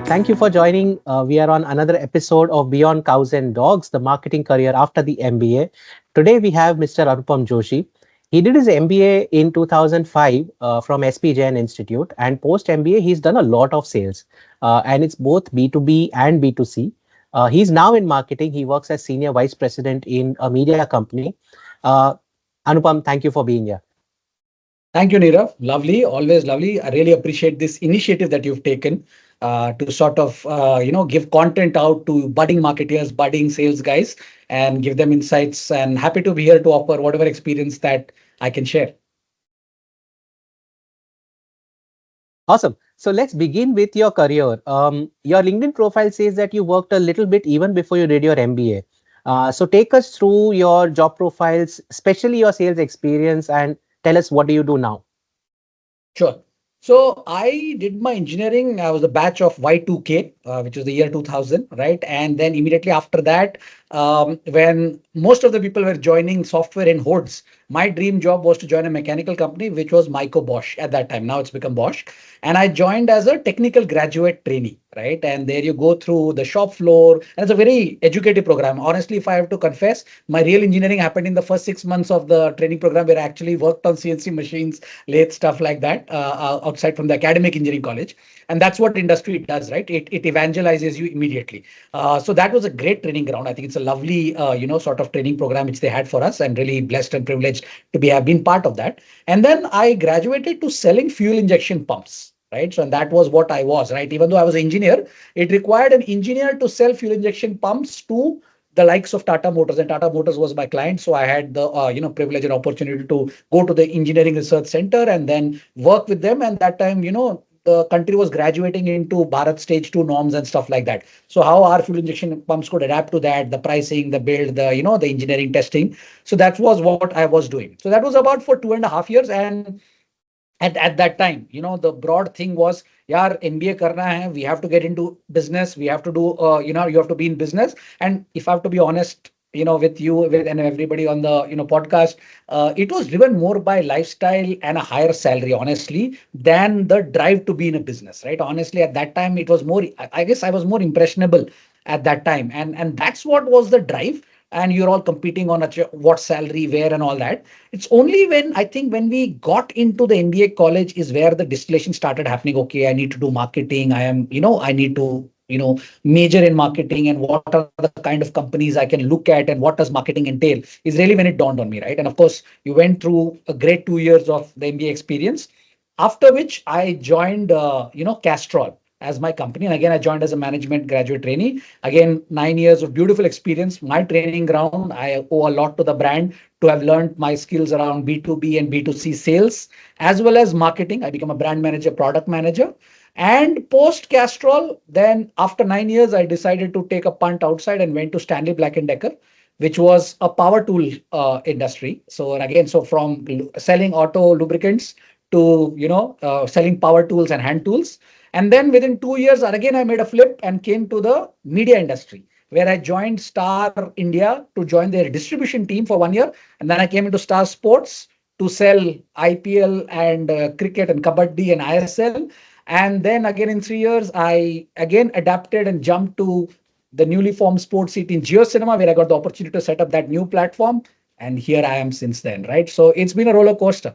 Thank you for joining. We are on another episode of Beyond Cows and Dogs, the marketing career after the MBA. Today we have Mr. Anupam Joshi. He did his MBA in 2005 from SP Jain Institute, and post MBA he's done a lot of sales, and it's both B2B and B2C. He's now in marketing. He works as senior vice president in a media company. Uh, Anupam, thank you for being here. Thank you, Nirav. Lovely, always lovely. I really appreciate this initiative that you've taken to sort of, give content out to budding marketers, budding sales guys, and give them insights. And happy to be here to offer whatever experience that I can share. Awesome. So let's begin with your career. Your LinkedIn profile says that you worked a little bit even before you did your MBA. So take us through your job profiles, especially your sales experience, and tell us what do you do now? Sure. So I did my engineering. I was a batch of Y2K, which was the year 2000, right? And then immediately after that, when most of the people were joining software in hordes, my dream job was to join a mechanical company, which was Myco Bosch at that time. Now it's become Bosch. And I joined as a technical graduate trainee, right? And there you go through the shop floor. And it's a very educative program. Honestly, if I have to confess, my real engineering happened in the first 6 months of the training program where I actually worked on CNC machines, lathe, stuff like that, outside from the academic engineering college. And that's what industry does, right? It evangelizes you immediately. So that was a great training ground. I think it's a lovely, sort of training program which they had for us, and really blessed and privileged to have been part of that. And then I graduated to selling fuel injection pumps. Right. So and that was what I was, right? Even though I was an engineer, it required an engineer to sell fuel injection pumps to the likes of Tata Motors, and Tata Motors was my client. So I had the privilege and opportunity to go to the engineering research center and then work with them. And that time, the country was graduating into Bharat stage 2 norms and stuff like that. So how our fuel injection pumps could adapt to that, the pricing, the build, the engineering testing. So that was what I was doing. So that was about for 2.5 years. And at that time, the broad thing was, yaar, MBA karna hai, we have to get into business, we have to do, you have to be in business. And if I have to be honest, with you, with and everybody on the podcast, it was driven more by lifestyle and a higher salary, honestly, than the drive to be in a business, right? Honestly, at that time it was more, I guess I was more impressionable at that time, and that's what was the drive. And you're all competing on what salary, where, and all that. It's only when I think when we got into the MBA college is where the distillation started happening. Okay, I need to do marketing. I need to, major in marketing, and what are the kind of companies I can look at, and what does marketing entail is really when it dawned on me, right? And of course, you went through a great 2 years of the MBA experience, after which I joined, Castrol as my company. And again, I joined as a management graduate trainee. Again, 9 years of beautiful experience, my training ground. I owe a lot to the brand to have learned my skills around B2B and B2C sales, as well as marketing. I became a brand manager, product manager. And post Castrol, then after 9 years, I decided to take a punt outside and went to Stanley Black and Decker, which was a power tool industry. So and again, so from selling auto lubricants to selling power tools and hand tools. And then within 2 years, again, I made a flip and came to the media industry, where I joined Star India to join their distribution team for 1 year. And then I came into Star Sports to sell IPL and cricket and Kabaddi and ISL. And then again in 3 years, I again adapted and jumped to the newly formed sports seat in Geo Cinema, where I got the opportunity to set up that new platform. And here I am since then, right? So it's been a roller coaster.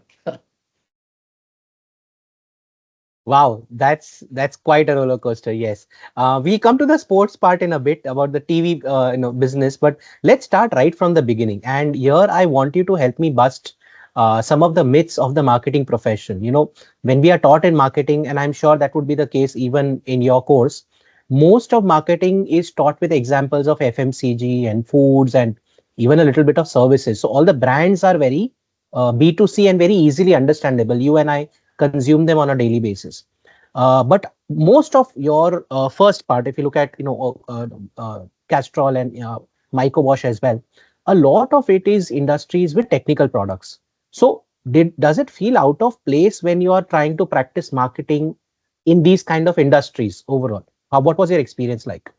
Wow, that's quite a roller coaster. Yes, we come to the sports part in a bit about the TV, business, but let's start right from the beginning. And here I want you to help me bust some of the myths of the marketing profession. When we are taught in marketing, and I'm sure that would be the case even in your course, most of marketing is taught with examples of FMCG and foods and even a little bit of services. So all the brands are very B2C and very easily understandable. You and I consume them on a daily basis. But most of your first part, if you look at Castrol and Myco Wash as well, a lot of it is industries with technical products. So does it feel out of place when you are trying to practice marketing in these kind of industries overall? What was your experience like?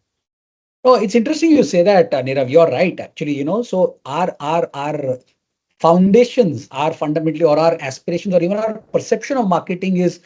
Oh, it's interesting you say that, Nirav. You're right, actually. So our foundations are fundamentally, or our aspirations, or even our perception of marketing is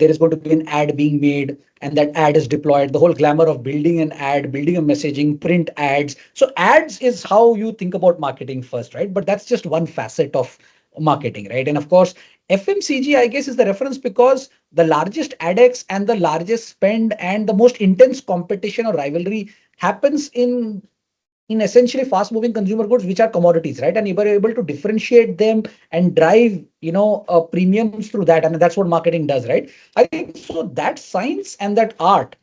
there is going to be an ad being made and that ad is deployed. The whole glamour of building an ad, building a messaging, print ads. So ads is how you think about marketing first, right? But that's just one facet of marketing, right? And of course, FMCG, I guess, is the reference because the largest ADEX and the largest spend and the most intense competition or rivalry happens in essentially fast moving consumer goods, which are commodities, right? And you were able to differentiate them and drive, premiums through that. And that's what marketing does, right? I think so that science and that art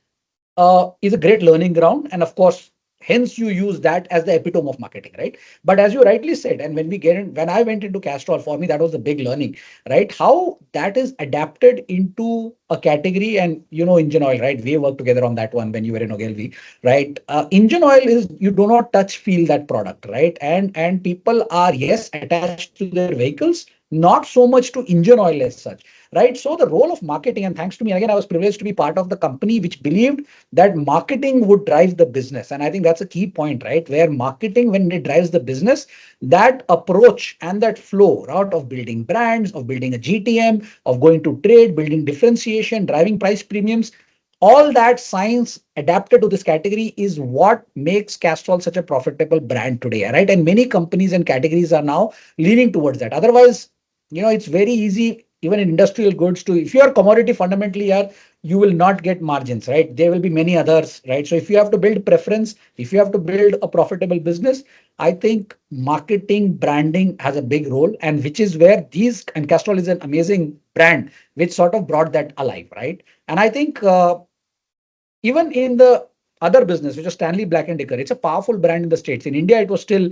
is a great learning ground. And of course, hence you use that as the epitome of marketing, right? But as you rightly said, and when I went into Castrol, for me, that was the big learning, right? How that is adapted into a category. And engine oil, right? We worked together on that one when you were in Ogilvy, right? Engine oil is, you do not touch, feel that product, right? And people are, yes, attached to their vehicles, not so much to engine oil as such, right? So the role of marketing, and thanks to me, again, I was privileged to be part of the company which believed that marketing would drive the business. And I think that's a key point, right? Where marketing, when it drives the business, that approach and that flow, right, of building brands, of building a GTM, of going to trade, building differentiation, driving price premiums, all that science adapted to this category is what makes Castrol such a profitable brand today, right? And many companies and categories are now leaning towards that. Otherwise, it's very easy, even in industrial goods, to, if you are commodity fundamentally, you will not get margins, right? There will be many others, right? So if you have to build preference, if you have to build a profitable business, I think marketing, branding has a big role, and which is where these, and Castrol is an amazing brand which sort of brought that alive, right? And I think even in the other business, which is Stanley Black and Decker, it's a powerful brand in the States. In India, it was still,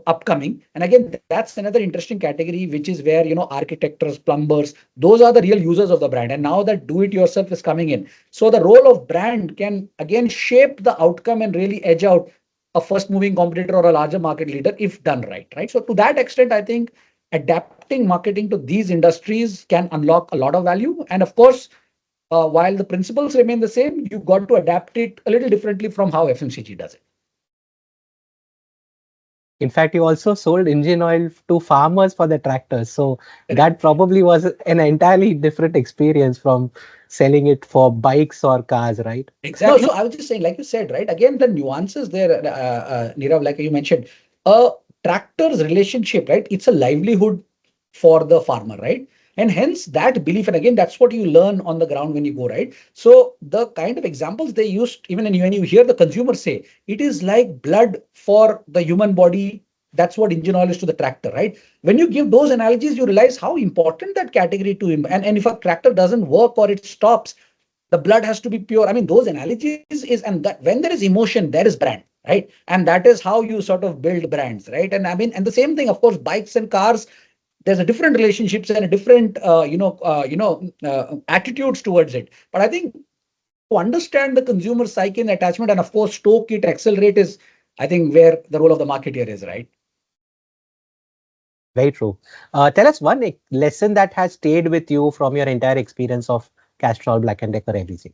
upcoming. And again, that's another interesting category, which is where, architects, plumbers, those are the real users of the brand. And now that do it yourself is coming in. So the role of brand can again shape the outcome and really edge out a first moving competitor or a larger market leader if done right, right? So to that extent, I think adapting marketing to these industries can unlock a lot of value. And of course, while the principles remain the same, you got to adapt it a little differently from how FMCG does it. In fact, you also sold engine oil to farmers for the tractors. So Correct. that probably was an entirely different experience from selling it for bikes or cars, right? Exactly. No, so I was just saying, like you said, right? Again, the nuances there, Nirav, like you mentioned, a tractor's relationship, right? It's a livelihood for the farmer, right? And hence that belief, and again, that's what you learn on the ground when you go, right? So the kind of examples they used, even when you hear the consumer say, it is like blood for the human body. That's what engine oil is to the tractor, right? When you give those analogies, you realize how important that category to him. And if a tractor doesn't work or it stops, the blood has to be pure. I mean, those analogies is, and that when there is emotion, there is brand, right? And that is how you sort of build brands, right? And I mean, and the same thing, of course, bikes and cars, there's a different relationships and a different attitudes towards it. But I think to understand the consumer psyche and attachment, and of course stoke it, accelerate, is, I think, where the role of the marketeer is, right? Very true. Tell us one lesson that has stayed with you from your entire experience of Castrol, Black and Decker, everything.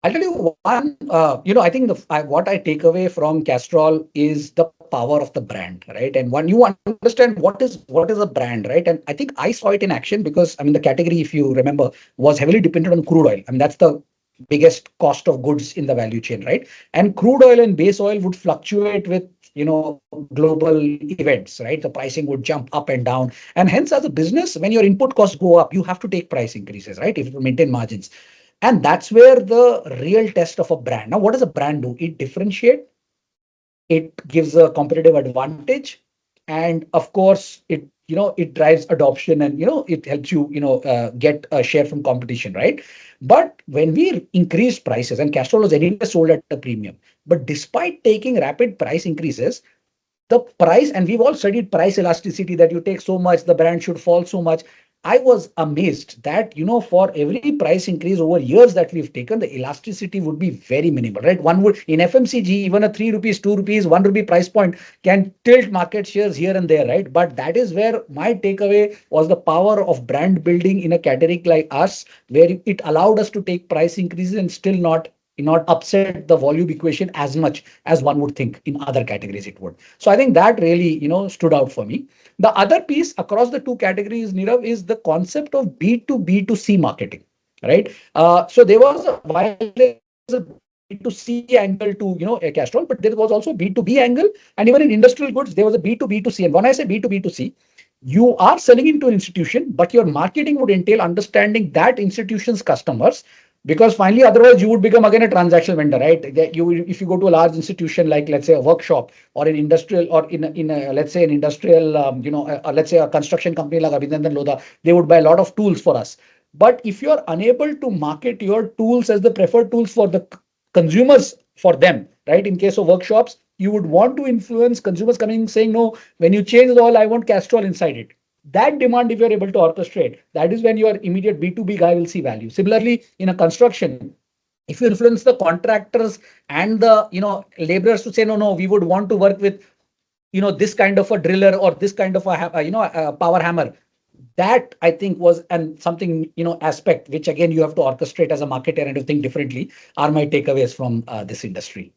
I'll tell you one, I think what I take away from Castrol is the power of the brand, right? And when you understand what is a brand, right? And I think I saw it in action because, I mean, the category, if you remember, was heavily dependent on crude oil. I mean, that's the biggest cost of goods in the value chain, right? And crude oil and base oil would fluctuate with, global events, right? The pricing would jump up and down. And hence, as a business, when your input costs go up, you have to take price increases, right? If you maintain margins. And that's where the real test of a brand. Now, what does a brand do? It differentiates, it gives a competitive advantage, and of course it drives adoption, and it helps you get a share from competition, right? But when we increase prices, and Castrol was anyway sold at a premium, but despite taking rapid price increases, the price, and we've all studied price elasticity, that you take so much, the brand should fall so much. I was amazed that, for every price increase over years that we've taken, the elasticity would be very minimal, right? One would, in FMCG, even a 3 rupees, 2 rupees, 1 rupee price point can tilt market shares here and there, right? But that is where my takeaway was, the power of brand building in a category like us, where it allowed us to take price increases and still not not upset the volume equation as much as one would think in other categories it would. So I think that really, stood out for me. The other piece across the two categories, Nirav, is the concept of B2B2C marketing, right? So there was a while there was a B2C angle to Castrol, but there was also a B2B angle, and even in industrial goods there was a B2B2C. And when I say B2B2C, you are selling into an institution, but your marketing would entail understanding that institution's customers, because finally otherwise you would become again a transactional vendor, right? If you go to a large institution like, let's say, a workshop, or an industrial, or in a, let's say, an industrial, let's say a construction company like Abhinandan Lodha, they would buy a lot of tools for us. But if you are unable to market your tools as the preferred tools for the consumers for them, right? In case of workshops, you would want to influence consumers coming saying, no, when you change the oil, I want Castrol inside it. That demand, if you're able to orchestrate, that is when your immediate B2B guy will see value. Similarly, in a construction, if you influence the contractors and the laborers to say, no, no, we would want to work with this kind of a driller, or this kind of a power hammer, that I think was and something aspect which again you have to orchestrate as a marketer and to think differently, are my takeaways from this industry.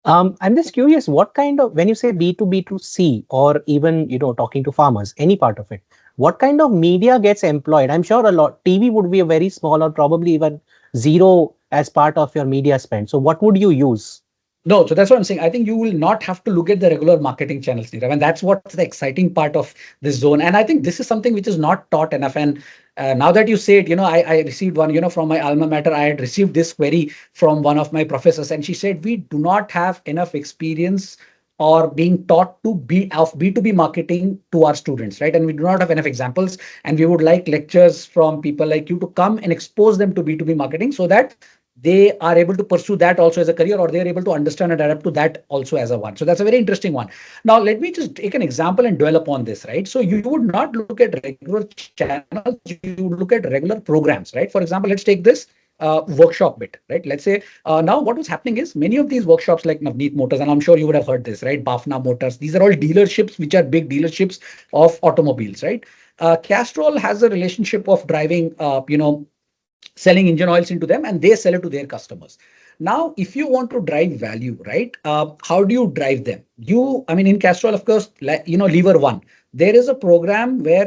I'm just curious, what kind of, when you say B2B2C, or even, talking to farmers, any part of it, what kind of media gets employed? I'm sure a lot, TV would be a very small or probably even zero as part of your media spend. So what would you use? No, so that's what I'm saying. I think you will not have to look at the regular marketing channels, Nirav, and that's what's the exciting part of this zone. And I think this is something which is not taught enough. And now that you say it, I received one, from my alma mater. I had received this query from one of my professors, and she said we do not have enough experience or being taught to be of B2B marketing to our students, right? And we do not have enough examples. And we would like lectures from people like you to come and expose them to B2B marketing, so that they are able to pursue that also as a career, or they are able to understand and adapt to that also as a one. So that's a very interesting one. Now let me just take an example and dwell upon this, right? So you would not look at regular channels, you would look at regular programs, right? For example, let's take this workshop bit, right? Let's say now what was happening is many of these workshops like Navneet Motors, and I'm sure you would have heard this, right? Bafna Motors, these are all dealerships which are big dealerships of automobiles, right? Castrol has a relationship of driving selling engine oils into them, and they sell it to their customers. Now if you want to drive value, right, how do you drive them? I mean, in Castrol, of course, like, lever one, there is a program where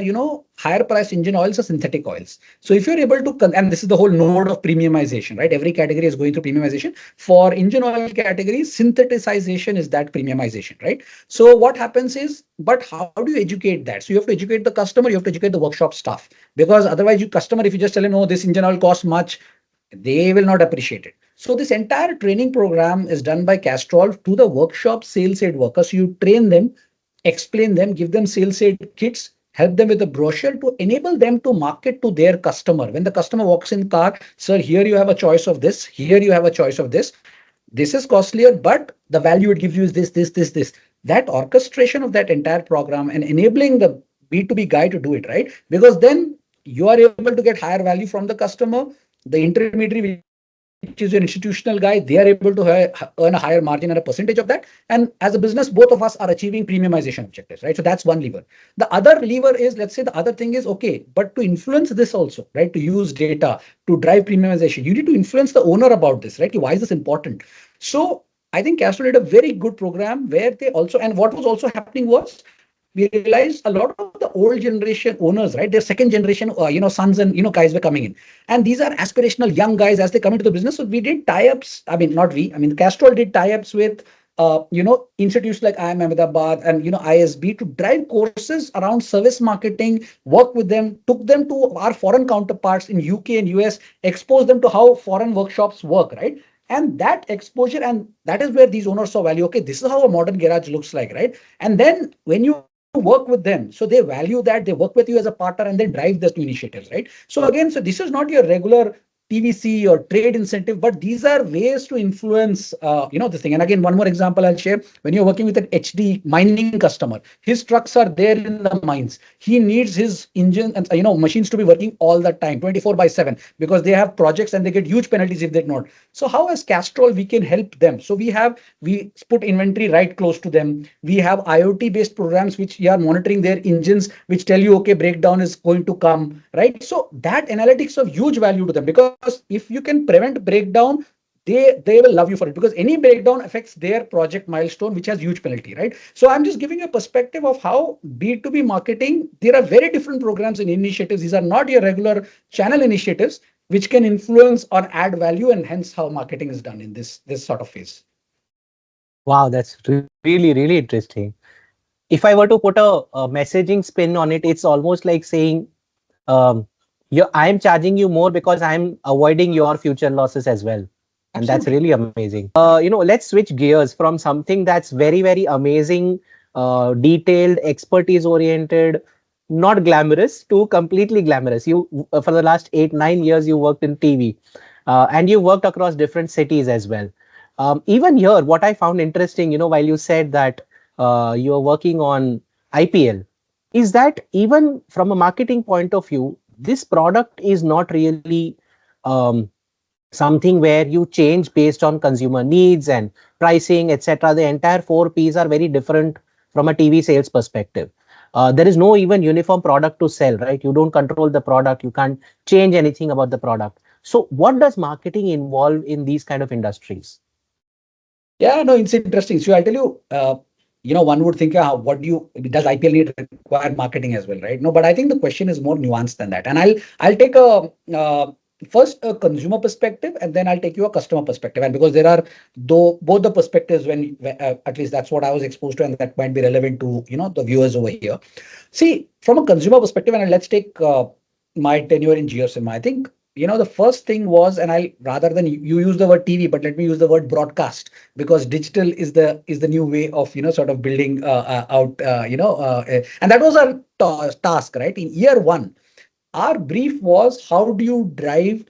higher price engine oils are synthetic oils. So if you're able to and this is the whole node of premiumization, right? Every category is going through premiumization. For engine oil categories, syntheticization is that premiumization, right? So what happens is, but how do you educate that? So you have to educate the customer, you have to educate the workshop staff, because otherwise you customer, if you just tell him, oh, this engine oil costs much, they will not appreciate it. So this entire training program is done by Castrol to the workshop sales aid workers. You train them, explain them, give them sales aid kits, help them with a brochure to enable them to market to their customer. When the customer walks in the car, sir, here you have a choice of this, here you have a choice of this. This is costlier, but the value it gives you is this, this, this, this. That orchestration of that entire program and enabling the B2B guy to do it, right? Because then you are able to get higher value from the customer. The intermediary, which is your institutional guy, they are able to earn a higher margin and a percentage of that. And as a business, both of us are achieving premiumization objectives, right? So that's one lever. The other lever is, let's say, the other thing is, okay, but to influence this also, right? To use data to drive premiumization, you need to influence the owner about this, right? Why is this important? So I think Castrol did a very good program where they also, and what was also happening was, we realized a lot of the old generation owners, right? Their second generation, sons and guys were coming in, and these are aspirational young guys as they come into the business. So we did tie-ups. I mean, not we. I mean, Castrol did tie-ups with institutes like IIM Ahmedabad and ISB to drive courses around service marketing, work with them, took them to our foreign counterparts in UK and US, exposed them to how foreign workshops work, right? And that exposure, and that is where these owners saw value. Okay, this is how a modern garage looks like, right? And then when you work with them, so they value that, they work with you as a partner, and then drive those two initiatives, right? So again, so this is not your regular TVC or trade incentive, but these are ways to influence, this thing. And again, one more example I'll share. When you're working with an HD mining customer, his trucks are there in the mines. He needs his engine and machines to be working all the time, 24/7, because they have projects and they get huge penalties if they ignore. So how as Castrol we can help them? So we put inventory right close to them. We have IoT based programs which are monitoring their engines, which tell you, okay, breakdown is going to come, right? So that analytics of huge value to them, because because if you can prevent breakdown, they will love you for it, because any breakdown affects their project milestone, which has huge penalty, right? So I'm just giving a perspective of how B2B marketing, there are very different programs and initiatives. These are not your regular channel initiatives, which can influence or add value, and hence how marketing is done in this sort of phase. Wow, that's really, really interesting. If I were to put a messaging spin on it, it's almost like saying, um, I'm charging you more because I'm avoiding your future losses as well. And that's Absolutely. really amazing. Let's switch gears from something that's very, very amazing, detailed, expertise oriented, not glamorous, to completely glamorous. For the last 8, 9 years, you worked in TV, and you worked across different cities as well. Even here, what I found interesting, while you said that you're working on IPL, is that even from a marketing point of view, this product is not really um, something where you change based on consumer needs and pricing, etc. The entire four P's are very different from a TV sales perspective. There is no even uniform product to sell, right? You don't control the product, you can't change anything about the product. So, what does marketing involve in these kind of industries? Yeah, no, it's interesting. So I'll tell you, one would think, what does IPL need require marketing as well, right? No, but I think the question is more nuanced than that. And I'll take a first a consumer perspective, and then I'll take you a customer perspective. And because there are though both the perspectives, at least that's what I was exposed to, and that might be relevant to the viewers over here. See, from a consumer perspective, and let's take my tenure in GeoSim. I think the first thing was, and I rather than you use the word TV, but let me use the word broadcast, because digital is the new way of sort of building out and that was our task, right? In year one, our brief was, how do you drive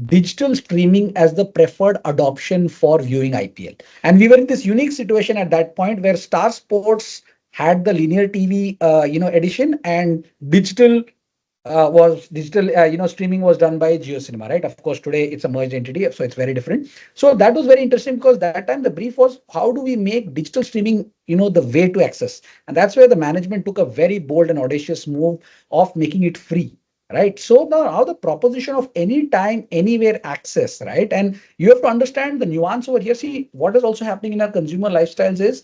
digital streaming as the preferred adoption for viewing IPL? And we were in this unique situation at that point where Star Sports had the linear TV edition, and streaming was done by GeoCinema, right? Of course, today it's a merged entity, so it's very different. So that was very interesting, because that time the brief was, how do we make digital streaming, the way to access? And that's where the management took a very bold and audacious move of making it free. Right. So now the proposition of anytime, anywhere access, right? And you have to understand the nuance over here. See, what is also happening in our consumer lifestyles is,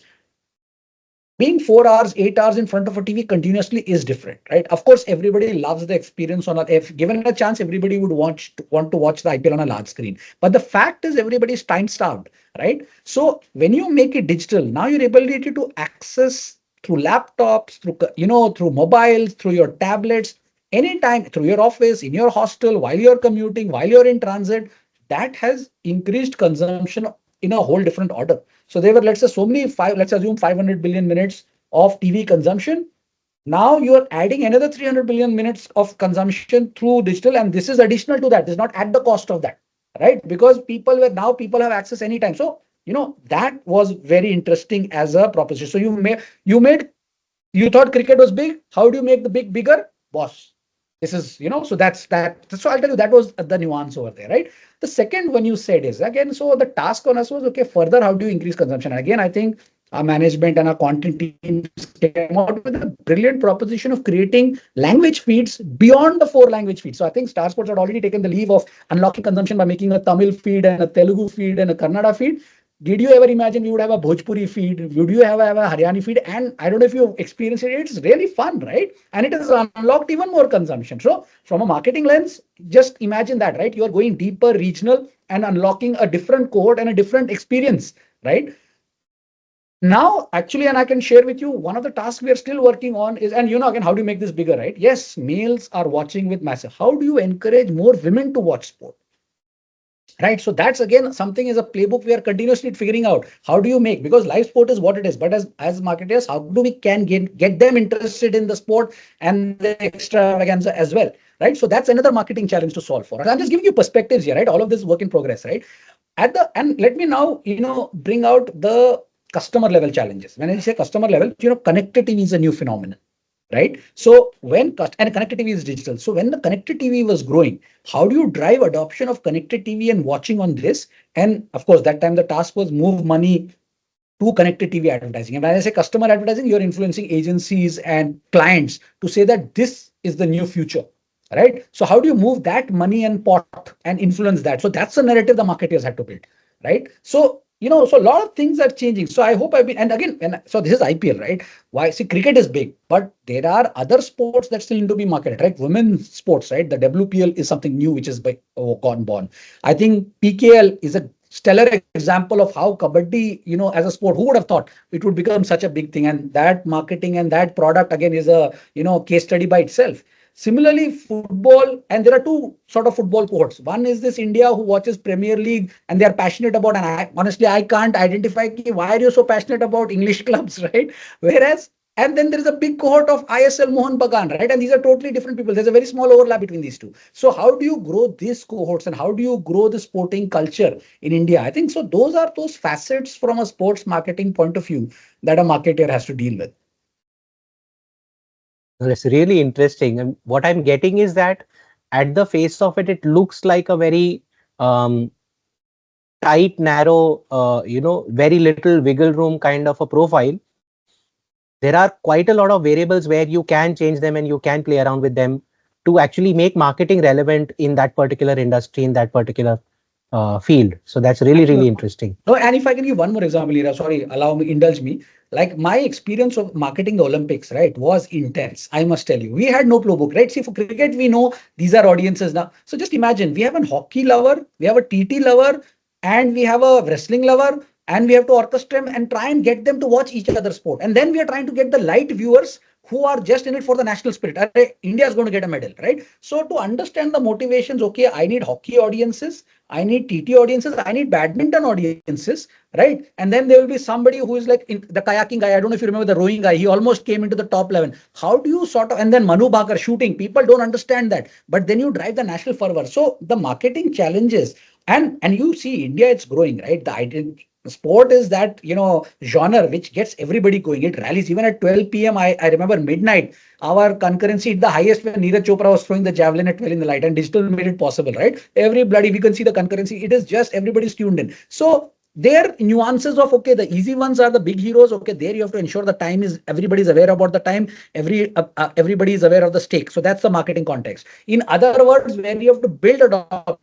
being 4 hours, 8 hours in front of a TV continuously is different, right? Of course, everybody loves the experience if given a chance, everybody would want to watch the IPL on a large screen. But the fact is, everybody is time starved, right? So when you make it digital, now your ability to access through laptops, through mobiles, through your tablets, anytime, through your office, in your hostel, while you're commuting, while you're in transit, that has increased consumption in a whole different order. So there were, let's say, so many let's assume 500 billion minutes of TV consumption. Now you are adding another 300 billion minutes of consumption through digital, and this is additional to that. This is not at the cost of that, right? Because people have access anytime. So that was very interesting as a proposition. So you thought cricket was big. How do you make the big bigger, boss? This is so that's that. So I'll tell you, that was the nuance over there, right? The second one you said is, again, so the task on us was, okay, further, how do you increase consumption? And again, I think our management and our content teams came out with a brilliant proposition of creating language feeds beyond the 4 language feeds. So I think Star Sports had already taken the leave of unlocking consumption by making a Tamil feed and a Telugu feed and a Kannada feed. Did you ever imagine we would have a Bhojpuri feed? Would you have a Haryani feed? And I don't know if you've experienced it. It's really fun, right? And it has unlocked even more consumption. So from a marketing lens, just imagine that, right? You are going deeper, regional, and unlocking a different cohort and a different experience, right? Now, actually, and I can share with you, one of the tasks we are still working on is, and again, how do you make this bigger, right? Yes, males are watching with massive. How do you encourage more women to watch sport? Right. So that's again something, is a playbook we are continuously figuring out. How do you make, because live sport is what it is, but as marketers, how do we can get them interested in the sport and the extravaganza as well? Right. So that's another marketing challenge to solve for. I'm just giving you perspectives here, right? All of this is work in progress, right? And let me now, bring out the customer level challenges. When I say customer level, connected TV is a new phenomenon, right? So and connected TV is digital. So when the connected TV was growing, how do you drive adoption of connected TV and watching on this? And of course, that time the task was move money to connected TV advertising. And when I say customer advertising, you're influencing agencies and clients to say that this is the new future. right? So how do you move that money and pot and influence that? So that's the narrative the marketeers had to build, right? So so a lot of things are changing. So I hope I've been, and again, so this is IPL, right? Why? See, cricket is big, but there are other sports that still need to be marketed, right? Women's sports, right? The WPL is something new which is gone born. I think PKL is a stellar example of how kabaddi, as a sport, who would have thought it would become such a big thing? And that marketing and that product again is a case study by itself. Similarly, football, and there are two sort of football cohorts. One is this India who watches Premier League and they are passionate about, and I honestly I can't identify why are you so passionate about English clubs, right? Whereas, and then there is a big cohort of ISL Mohan Bagan, right? And these are totally different people. There's a very small overlap between these two. So how do you grow these cohorts and how do you grow the sporting culture in India? I think so. Those are those facets from a sports marketing point of view that a marketer has to deal with. That's really interesting. And what I'm getting is that at the face of it, it looks like a very um, tight, narrow, very little wiggle room kind of a profile. There are quite a lot of variables where you can change them and you can play around with them to actually make marketing relevant in that particular industry, in that particular field. So that's really, really Absolutely. interesting. No, and if I can give one more example, Ira, sorry, allow me, indulge me. Like my experience of marketing the Olympics, right, was intense. I must tell you, we had no playbook, right? See, for cricket, we know these are audiences now. So just imagine, we have a hockey lover, we have a TT lover, and we have a wrestling lover, and we have to orchestrate them and try and get them to watch each other's sport. And then we are trying to get the light viewers who are just in it for the national spirit. India is going to get a medal, right? So to understand the motivations, okay, I need hockey audiences, I need TT audiences, I need badminton audiences, right? And then there will be somebody who is like in the kayaking guy. I don't know if you remember the rowing guy. He almost came into the top 11. How do you sort of, and then Manu Bhakar shooting, people don't understand that. But then you drive the national fervor. So the marketing challenges, and you see India, it's growing, right? The identity sport is that genre which gets everybody going. It rallies even at 12 p.m. I remember midnight our concurrency hit the highest when Neeraj Chopra was throwing the javelin at 12 in the light, and digital made it possible, right? Every bloody, we can see the concurrency. It is just everybody's tuned in. So there nuances of, okay, the easy ones are the big heroes. Okay, there you have to ensure the time is, everybody's aware about the time. Everybody is aware of the stake. So that's the marketing context. In other words, where you have to build adoption,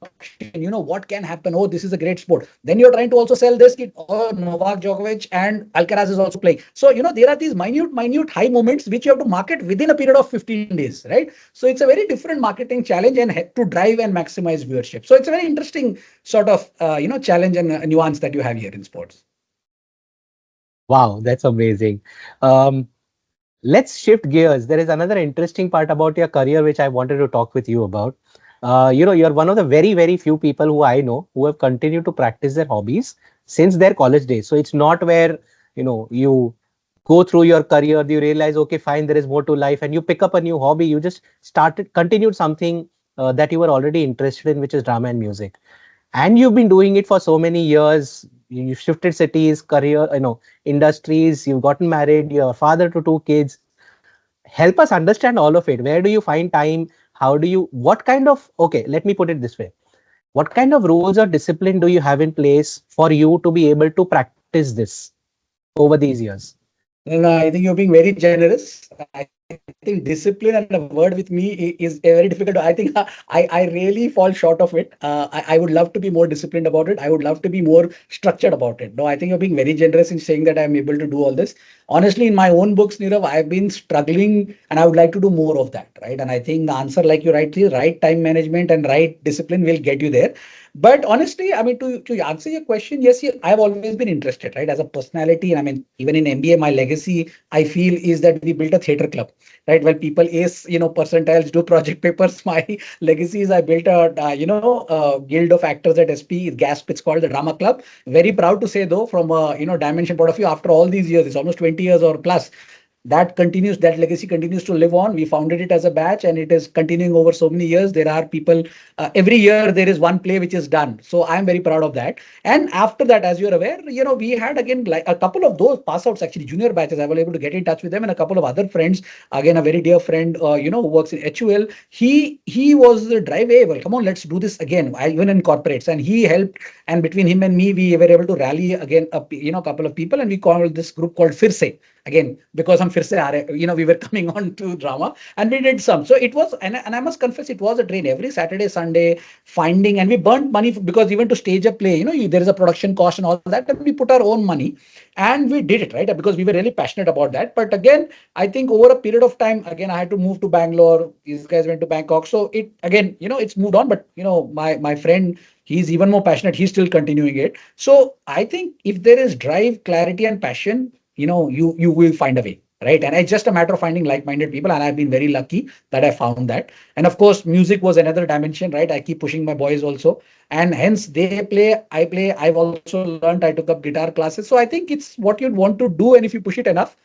what can happen? Oh, this is a great sport. Then you're trying to also sell this kid. Oh, Novak Djokovic and Alcaraz is also playing. So there are these minute high moments which you have to market within a period of 15 days, right? So it's a very different marketing challenge and to drive and maximize viewership. So it's a very interesting sort of challenge and nuance that you have here in sports. Wow, that's amazing. Um, let's shift gears. There is another interesting part about your career which I wanted to talk with you about. You're one of the very, very few people who I know who have continued to practice their hobbies since their college days. So it's not where, you go through your career, you realize, okay, fine, there is more to life, and you pick up a new hobby. You just continued something that you were already interested in, which is drama and music. And you've been doing it for so many years. You've shifted cities, career, industries, you've gotten married, you're a father to two kids. Help us understand all of it. Where do you find time? How do you, what kind of, okay, let me put it this way. What kind of rules or discipline do you have in place for you to be able to practice this over these years? No, I think you're being very generous. I think discipline and a word with me is very difficult. I think I really fall short of it. I would love to be more disciplined about it. I would love to be more structured about it. No, I think you're being very generous in saying that I'm able to do all this. Honestly, in my own books, Nirav, I've been struggling and I would like to do more of that, right? And I think the answer, like you rightly, right time management and right discipline will get you there. But honestly, I mean, to answer your question, yes, I've always been interested, right? As a personality, and I mean, even in MBA, my legacy, I feel, is that we built a theater club, right? Well, people ace, percentiles, do project papers. My legacy is I built a, guild of actors at SP, GASP, it's called the Drama Club. Very proud to say, though, from a, dimension point of view, after all these years, it's almost 20 years or plus, that legacy continues to live on. We founded it as a batch and it is continuing over so many years. There are people, every year there is one play which is done, so I'm very proud of that. And after that, as you're aware, we had again like a couple of those pass outs, actually junior batches. I was able to get in touch with them, and a couple of other friends, again a very dear friend, who works in HUL. He was the drive, hey, well, come on, let's do this again. Even in corporates, and he helped, and between him and me we were able to rally again a couple of people, and we called this group called Firse, again, because हम फिर से आ रहे, we were coming on to drama and we did some. So it was, and I must confess, it was a drain every Saturday, Sunday, finding, and we burnt money because even to stage a play, there is a production cost and all that, and we put our own money and we did it, right? Because we were really passionate about that. But again, I think over a period of time, again, I had to move to Bangalore. These guys went to Bangkok. So it, again, it's moved on. But, my friend, he's even more passionate. He's still continuing it. So I think if there is drive, clarity, and passion, you will find a way, right? And it's just a matter of finding like-minded people. And I've been very lucky that I found that. And of course, music was another dimension, right? I keep pushing my boys also. And hence they play, I play. I've also learned, I took up guitar classes. So I think it's what you'd want to do. And if you push it enough,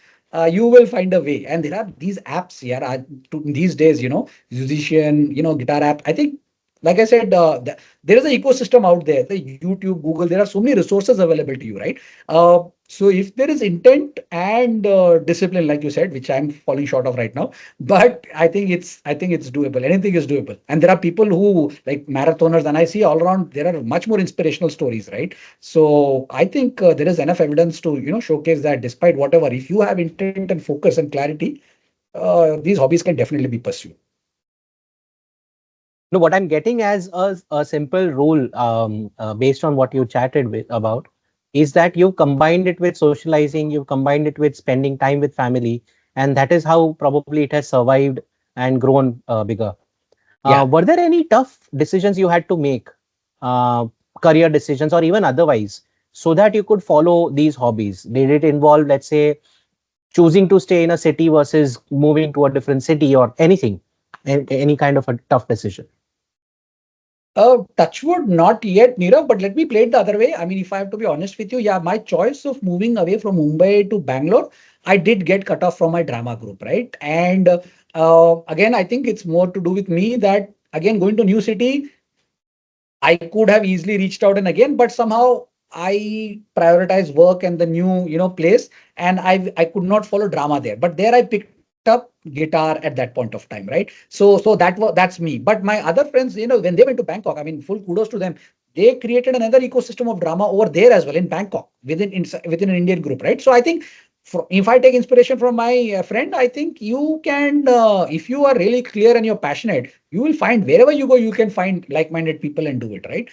you will find a way. And there are these apps, yeah, these days, musician, guitar app. I think, like I said, there is an ecosystem out there, the YouTube, Google, there are so many resources available to you, right? So if there is intent and discipline, like you said, which I'm falling short of right now, but I think it's doable. Anything is doable. And there are people who like marathoners, and I see all around there are much more inspirational stories, right? So I think there is enough evidence to showcase that despite whatever, if you have intent and focus and clarity, these hobbies can definitely be pursued. No, what I'm getting as a simple rule, based on what you chatted with about, is that you combined it with socializing, you combined it with spending time with family, and that is how probably it has survived and grown bigger. Yeah. Were there any tough decisions you had to make, uh, career decisions or even otherwise, so that you could follow these hobbies? Did it involve, let's say, choosing to stay in a city versus moving to a different city or anything, any kind of a tough decision? Touchwood, not yet, Nirav, but let me play it the other way. I mean, if I have to be honest with you, yeah, my choice of moving away from Mumbai to Bangalore, I did get cut off from my drama group, right? And again, I think it's more to do with me that, again, going to new city, I could have easily reached out and again, but somehow I prioritize work and the new, place, and I could not follow drama there. But there I picked up guitar at that point of time, right? So that's me. But my other friends, when they went to Bangkok, I mean, full kudos to them. They created another ecosystem of drama over there as well in Bangkok within an Indian group, right? So I think if I take inspiration from my friend, I think you can, if you are really clear and you're passionate, you will find wherever you go, you can find like-minded people and do it, right?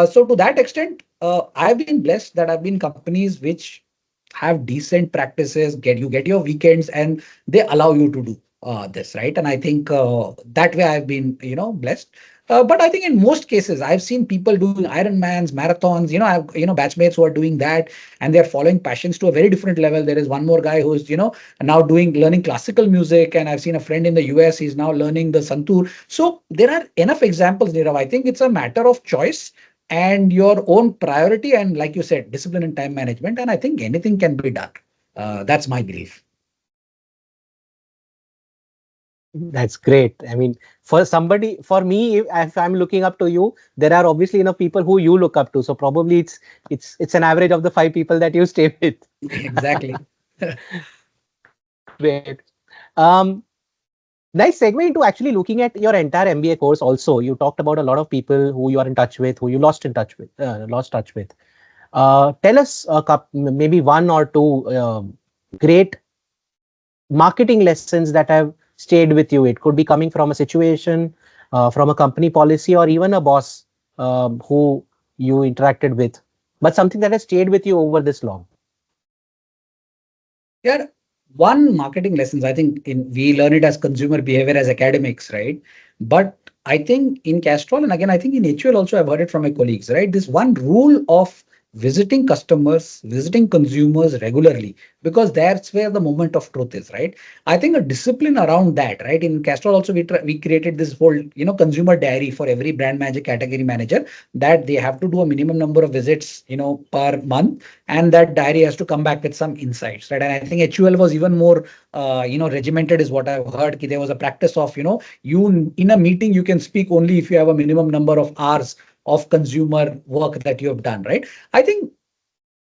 So to that extent, I've been blessed that I've been companies which have decent practices, get your weekends, and they allow you to do this, right? And I think that way I've been, blessed. But I think in most cases, I've seen people doing Ironmans, marathons. I have batchmates who are doing that, and they're following passions to a very different level. There is one more guy who's now learning classical music, and I've seen a friend in the US. He's now learning the santoor. So there are enough examples, Nirav. I think it's a matter of choice and your own priority, and like you said, discipline and time management. And I think anything can be done. That's my belief. That's great. I mean, for somebody, for me, if I'm looking up to you, there are obviously enough people who you look up to. So probably it's an average of the five people that you stay with. Exactly. Great. Um, Nice segue into actually looking at your entire MBA course. Also, you talked about a lot of people who you are in touch with, who you lost touch with. Tell us maybe one or two great marketing lessons that have stayed with you. It could be coming from a situation, from a company policy, or even a boss who you interacted with, but something that has stayed with you over this long. Yeah, one marketing lessons, I think we learn it as consumer behavior as academics, right? But I think in Castrol, and again, I think in HUL also, I've heard it from my colleagues, right? This one rule of visiting customers, visiting consumers regularly, because that's where the moment of truth is, right? I think a discipline around that, right? In Castrol also, we created this whole, consumer diary for every brand manager, category manager, that they have to do a minimum number of visits, per month, and that diary has to come back with some insights, right? And I think HUL was even more regimented, is what I've heard. There was a practice of, you in a meeting you can speak only if you have a minimum number of hours of consumer work that you have done, right? I think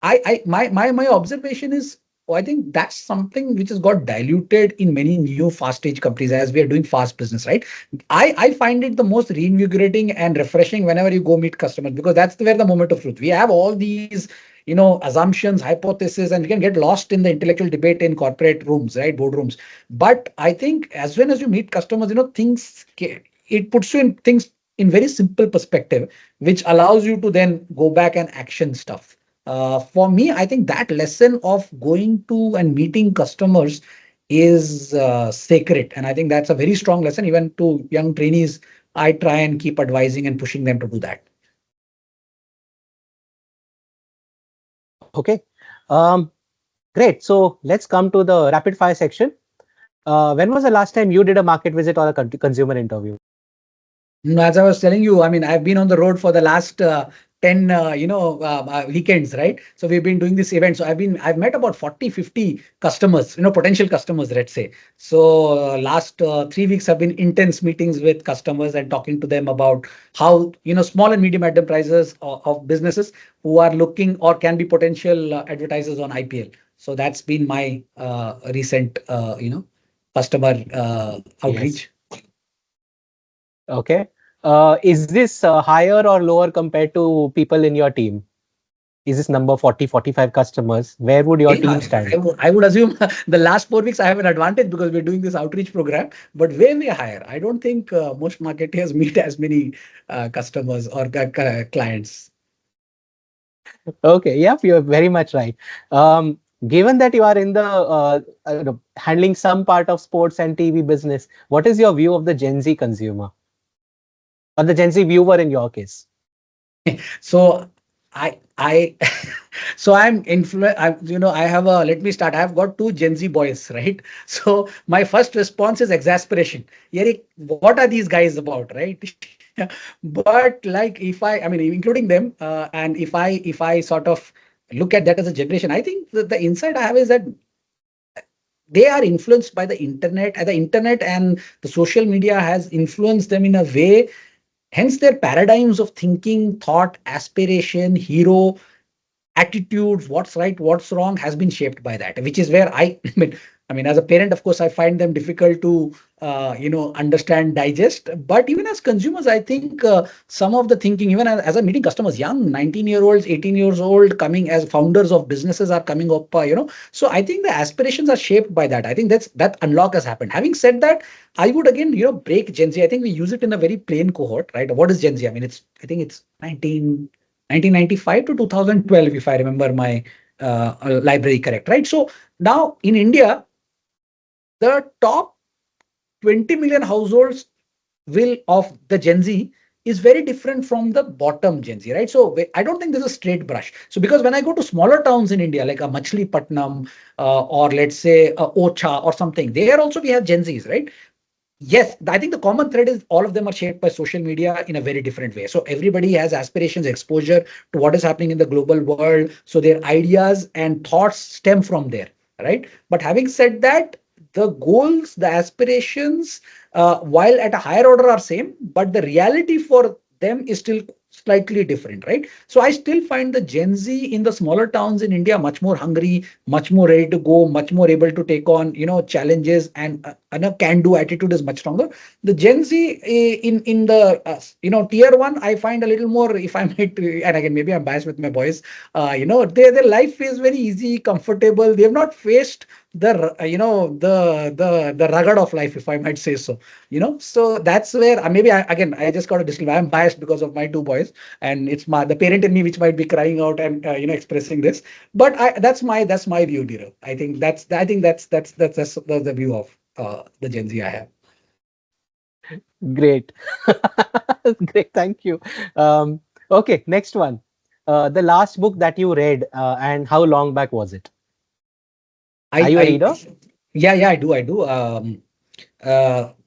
my observation is I think that's something which has got diluted in many new fast stage companies as we are doing fast business, right? I find it the most reinvigorating and refreshing whenever you go meet customers, because that's where the moment of truth. We have all these, assumptions, hypotheses, and we can get lost in the intellectual debate in corporate rooms, right? Boardrooms. But I think as soon as you meet customers, it puts you in things in very simple perspective, which allows you to then go back and action stuff. For me, I think that lesson of going to and meeting customers is sacred. And I think that's a very strong lesson. Even to young trainees, I try and keep advising and pushing them to do that. Okay. Um, Great. So let's come to the rapid fire section. When was the last time you did a market visit or a consumer interview? As I was telling you, I mean, I've been on the road for the last 10, weekends, right? So we've been doing this event. So I've met about 40, 50 customers, potential customers, let's say. So last 3 weeks have been intense meetings with customers and talking to them about how, small and medium enterprises of businesses who are looking or can be potential advertisers on IPL. So that's been my recent, customer Yes. outreach. Okay. Is this higher or lower compared to people in your team? Is this number 40, 45 customers? Where would your Way team higher. stand? I would assume the last 4 weeks I have an advantage because we're doing this outreach program, but way higher. I don't think most marketers meet as many customers or clients. Okay. Yep. You're very much right. Given that you are in the handling some part of sports and TV business, what is your view of the Gen Z consumer or the Gen Z viewer in your case? So I so I'm influ I I have a let me start. I've got two Gen Z boys, right? So my first response is exasperation. Yeri, what are these guys about, right? But like I mean, including them, and if I sort of look at that as a generation, I think the insight I have is that they are influenced by the internet, and the internet and the social media has influenced them in a way. Hence, their paradigms of thinking, thought, aspiration, hero, attitudes, what's right, what's wrong, has been shaped by that, which is where I mean, as a parent, of course, I find them difficult to, understand, digest. But even as consumers, I think some of the thinking, even as I'm meeting customers, young 19-year-olds, 18 years old, coming as founders of businesses are coming up. So I think the aspirations are shaped by that. I think that unlock has happened. Having said that, I would again, break Gen Z. I think we use it in a very plain cohort, right? What is Gen Z? I mean, I think it's 1995 to 2012, if I remember my library correct, right? So now in India, the top 20 million households will of the Gen Z is very different from the bottom Gen Z, right? So I don't think there's a straight brush. So because when I go to smaller towns in India, like a Machilipatnam or let's say Ocha or something, there also we have Gen Zs, right? Yes, I think the common thread is all of them are shaped by social media in a very different way. So everybody has aspirations, exposure to what is happening in the global world. So their ideas and thoughts stem from there, right? But having said that, the goals, the aspirations, while at a higher order are same, but the reality for them is still slightly different, right? So I still find the Gen Z in the smaller towns in India much more hungry, much more ready to go, much more able to take on, challenges, and a can-do attitude is much stronger. The Gen Z in the tier one, I find a little more, if I might, and again maybe I'm biased with my boys. Their life is very easy, comfortable. They have not faced the rugged of life, if I might say so. So that's where maybe again I just got to disclaimer. I'm biased because of my two boys, and it's the parent in me which might be crying out and expressing this. But that's my view, Diro. I think that's the view of the Gen Z I have. Great. Great. Thank you. Okay. Next one. The last book that you read and how long back was it? Are you a I reader? Yeah, I do.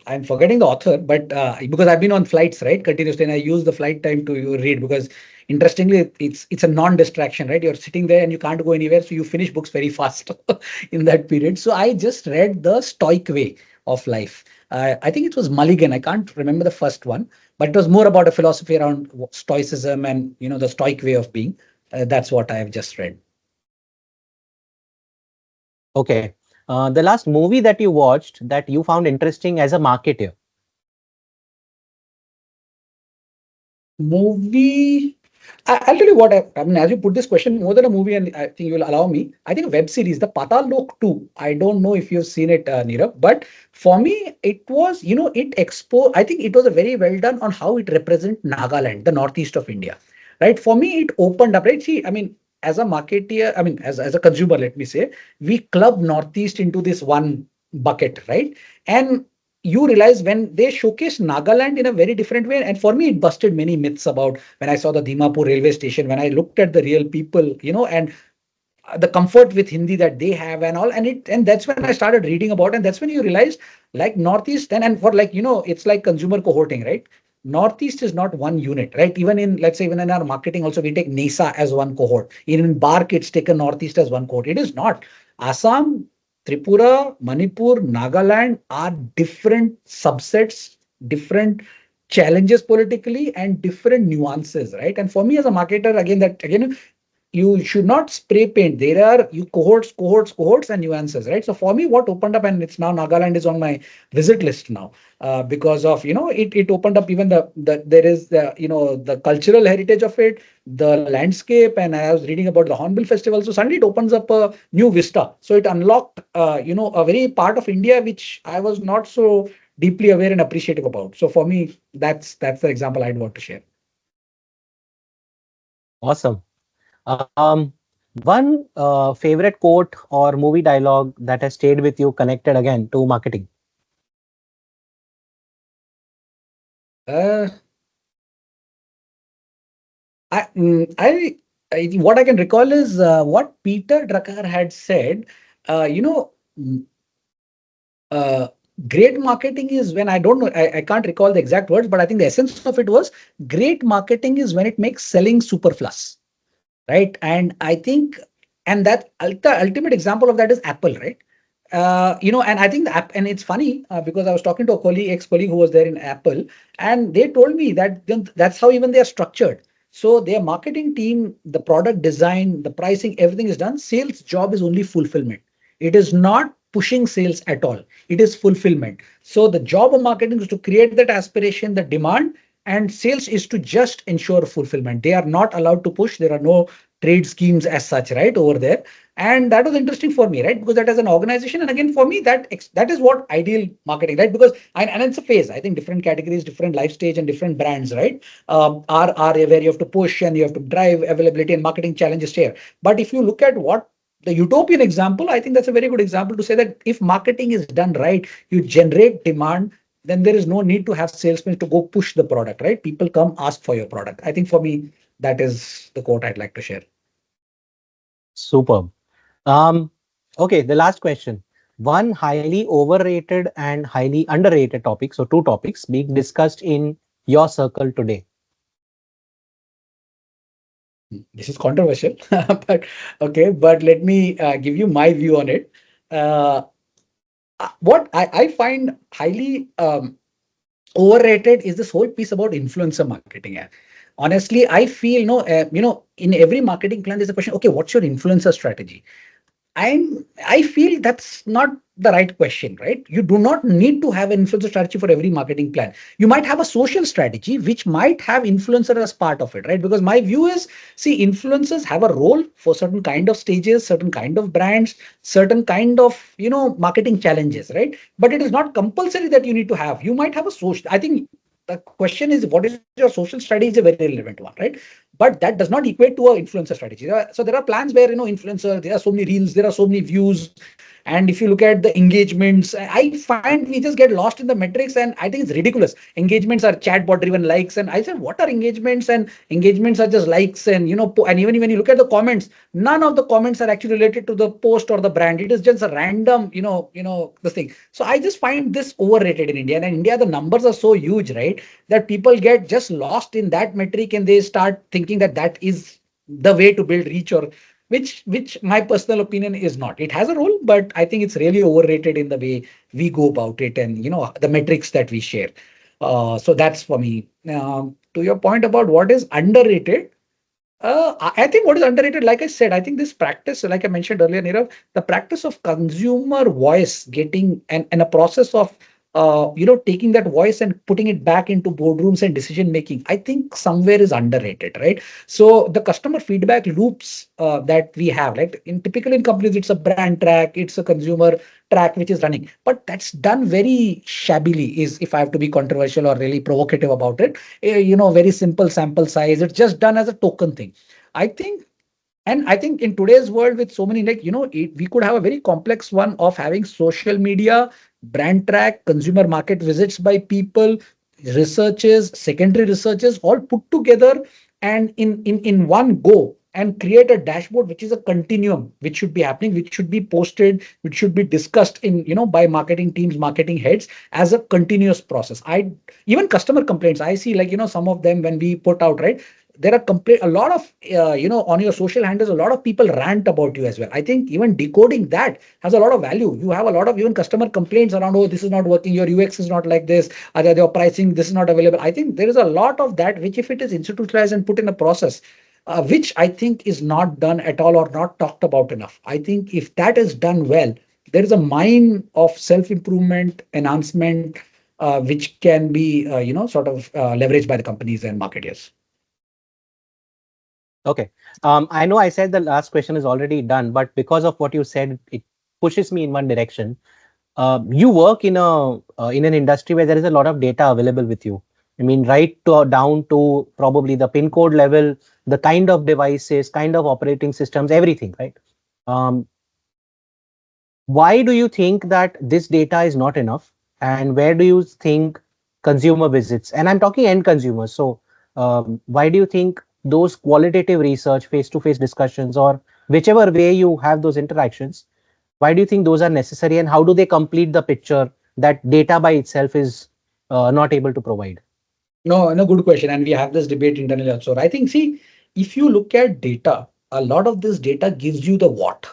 I'm forgetting the author, but because I've been on flights, right, continuously, and I use the flight time to read because, interestingly, it's a non-distraction, right? You're sitting there and you can't go anywhere, so you finish books very fast in that period. So I just read The Stoic Way of Life. I think it was Mulligan. I can't remember the first one, but it was more about a philosophy around Stoicism and the Stoic way of being. That's what I have just read. Okay. The last movie that you watched that you found interesting as a marketer. Movie. I'll tell you what, I mean, as you put this question, more than a movie, and I think you'll allow me, I think a web series, The Patal Lok 2. I don't know if you've seen it, Nirav, but for me, it was, it exposed, I think it was a very well done on how it represents Nagaland, the northeast of India, right? For me, it opened up, right? See, I mean, as a marketeer, I mean, as a consumer, let me say, we club northeast into this one bucket, right? And you realize when they showcase Nagaland in a very different way. And for me, it busted many myths about when I saw the Dimapur railway station, when I looked at the real people, and the comfort with Hindi that they have and all. And that's when I started reading about, and that's when you realize like Northeast then, and for like, it's like consumer cohorting, right? Northeast is not one unit, right? Even in, let's say, even in our marketing, also we take NESA as one cohort. Even in Bark, it's taken Northeast as one cohort. It is not. Assam, Tripura, Manipur, Nagaland are different subsets, different challenges politically, and different nuances, right? And for me as a marketer, again, that again, you should not spray paint. There are you cohorts, and nuances, right? So for me, what opened up, and it's now Nagaland is on my visit list now, because of it opened up even the there is the the cultural heritage of it, the landscape, and I was reading about the Hornbill Festival. So suddenly it opens up a new vista. So it unlocked a very part of India which I was not so deeply aware and appreciative about. So for me, that's the example I'd want to share. Awesome. One favorite quote or movie dialogue that has stayed with you connected again to marketing. Uh, I, mm, what I can recall is what Peter Drucker had said. Mm, uh, Great marketing is when I don't know, I can't recall the exact words, but I think the essence of it was great marketing is when it makes selling superfluous, right? And I think, and that the ultimate example of that is Apple, right? And I think the app, and it's funny because I was talking to a colleague, ex-colleague who was there in Apple, and they told me that that's how even they are structured. So their marketing team, the product design, the pricing, everything is done. Sales job is only fulfillment. It is not pushing sales at all. It is fulfillment. So the job of marketing is to create that aspiration, the demand, and sales is to just ensure fulfillment. They are not allowed to push. There are no trade schemes as such, right, over there. And that was interesting for me, right, because that as an organization, and again for me that is what ideal marketing, right, because and it's a phase. I think different categories, different life stage, and different brands, right, are where you have to push and you have to drive availability, and marketing challenges here. But if you look at what the utopian example, I think that's a very good example to say that if marketing is done right, you generate demand, then there is no need to have salesmen to go push the product, right? People come ask for your product. I think for me, that is the quote I'd like to share. Superb. Um, okay, the last question. One highly overrated and highly underrated topic, so two topics being discussed in your circle today. This is controversial, but okay, but let me give you my view on it. Uh, what I find highly overrated is this whole piece about influencer marketing. Yeah. Honestly, I feel in every marketing plan, there's a question. Okay, what's your influencer strategy? I feel that's not the right question, right? You do not need to have an influencer strategy for every marketing plan. You might have a social strategy which might have influencer as part of it, right? Because my view is, see, influencers have a role for certain kind of stages, certain kind of brands, certain kind of marketing challenges, right? But it is not compulsory that you need to have. You might have a social. I think the question is, what is your social strategy is a very relevant one, right? But that does not equate to a influencer strategy. So there are plans where influencer, there are so many reels, there are so many views, and if you look at the engagements, I find we just get lost in the metrics, and I think it's ridiculous. Engagements are chatbot driven likes, and I said, what are engagements? And engagements are just likes, and and even when you look at the comments, none of the comments are actually related to the post or the brand. It is just a random this thing. So I just find this overrated in India. And in India, the numbers are so huge, right, that people get just lost in that metric, and they start thinking that that is the way to build reach, or which my personal opinion is not. It has a role, but I think it's really overrated in the way we go about it, and the metrics that we share. So that's for me. To your point about what is underrated, I think what is underrated, like I said, I think this practice, like I mentioned earlier, Nirav, the practice of consumer voice getting and a process of taking that voice and putting it back into boardrooms and decision making, I think somewhere is underrated, right? So the customer feedback loops that we have, like in typically in companies, it's a brand track, it's a consumer track which is running, but that's done very shabbily. Is if I have to be controversial or really provocative about it, very simple sample size. It's just done as a token thing. I think, and I think in today's world with so many, like, we could have a very complex one of having social media, brand track, consumer market visits by people, researches, secondary researches, all put together and in one go and create a dashboard which is a continuum, which should be happening, which should be posted, which should be discussed in, by marketing teams, marketing heads as a continuous process. I even customer complaints, I see, like, some of them when we put out, right, there are a lot of on your social handles, a lot of people rant about you as well. I think even decoding that has a lot of value. You have a lot of even customer complaints around, oh, this is not working, your UX is not like this, either your pricing, this is not available. I think there is a lot of that which, if it is institutionalized and put in a process, which I think is not done at all or not talked about enough. I think if that is done well, there is a mine of self improvement enhancement, which can be sort of leveraged by the companies and marketers. Okay. I know I said the last question is already done, but because of what you said, it pushes me in one direction. You work in an industry where there is a lot of data available with you. I mean, down to probably the pin code level, the kind of devices, kind of operating systems, everything, right? Um, why do you think that this data is not enough, and where do you think consumer visits, and I'm talking end consumers, so why do you think those qualitative research, face to face discussions, or whichever way you have those interactions, why do you think those are necessary, and how do they complete the picture that data by itself is not able to provide? No, no, good question. And we have this debate internally also. I think, see, if you look at data, a lot of this data gives you the what,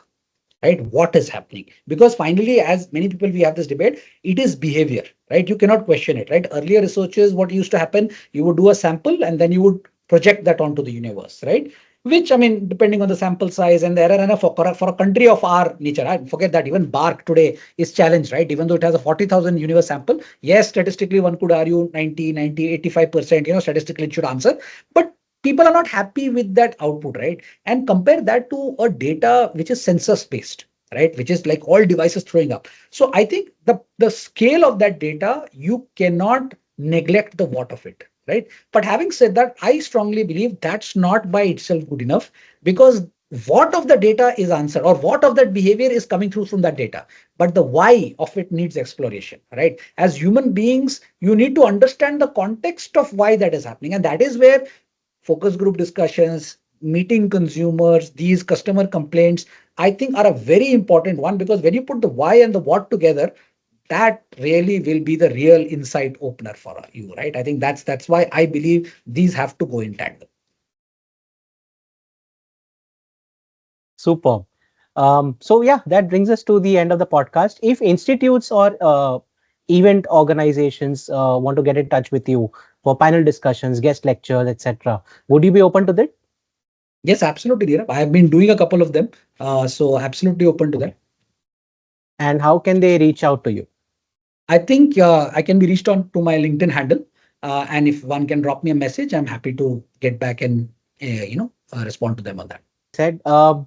right? What is happening? Because finally, as many people we have this debate, it is behavior, right? You cannot question it, right? Earlier researches, what used to happen, you would do a sample and then you would project that onto the universe, right? Which, I mean, depending on the sample size and the error, and for a country of our nature, I forget that even Bark today is challenged, right? Even though it has a 40,000 universe sample, yes, statistically one could argue 85%, statistically it should answer, but people are not happy with that output, right? And compare that to a data which is census based, right, which is like all devices throwing up. So I think the scale of that data, you cannot neglect the what of it, right? But having said that, I strongly believe that's not by itself good enough, because what of the data is answered, or what of that behavior is coming through from that data, but the why of it needs exploration, right? As human beings, you need to understand the context of why that is happening, and that is where focus group discussions, meeting consumers, these customer complaints, I think are a very important one, because when you put the why and the what together, that really will be the real insight opener for you, right? I think that's why I believe these have to go in tandem. Super. So yeah, that brings us to the end of the podcast. If institutes or event organizations want to get in touch with you for panel discussions, guest lectures, etc., would you be open to that? Yes, absolutely, Dheeraj. I have been doing a couple of them, so absolutely open to that. Okay. And how can they reach out to you? I think I can be reached on to my LinkedIn handle, and if one can drop me a message, I'm happy to get back and respond to them on that. Said,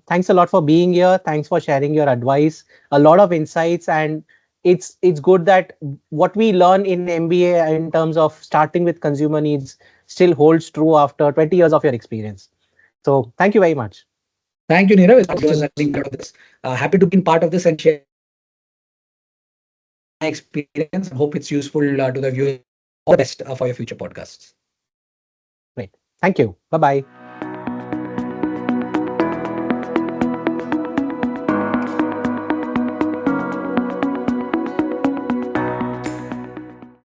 thanks a lot for being here. Thanks for sharing your advice. A lot of insights, and it's good that what we learn in MBA in terms of starting with consumer needs still holds true after 20 years of your experience. So thank you very much. Thank you, Nirav. It's been learning part of this. Happy to be part of this and share my experience, and hope it's useful to the viewers. All the best for your future podcasts. Great. Thank you. Bye bye.